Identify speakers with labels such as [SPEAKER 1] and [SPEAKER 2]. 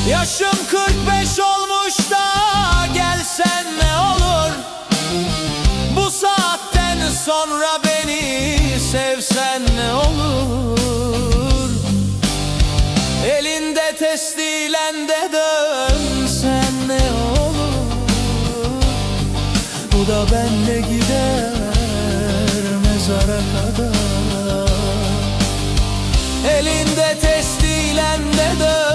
[SPEAKER 1] Yaşım 45 olmuş da gelsen ne olur? Bu saatten sonra beni sevsen ne olur? Elinde testiyle de dönsen ne olur? Bu da benle gider mezara kadar. Elinde testiyle de dönsen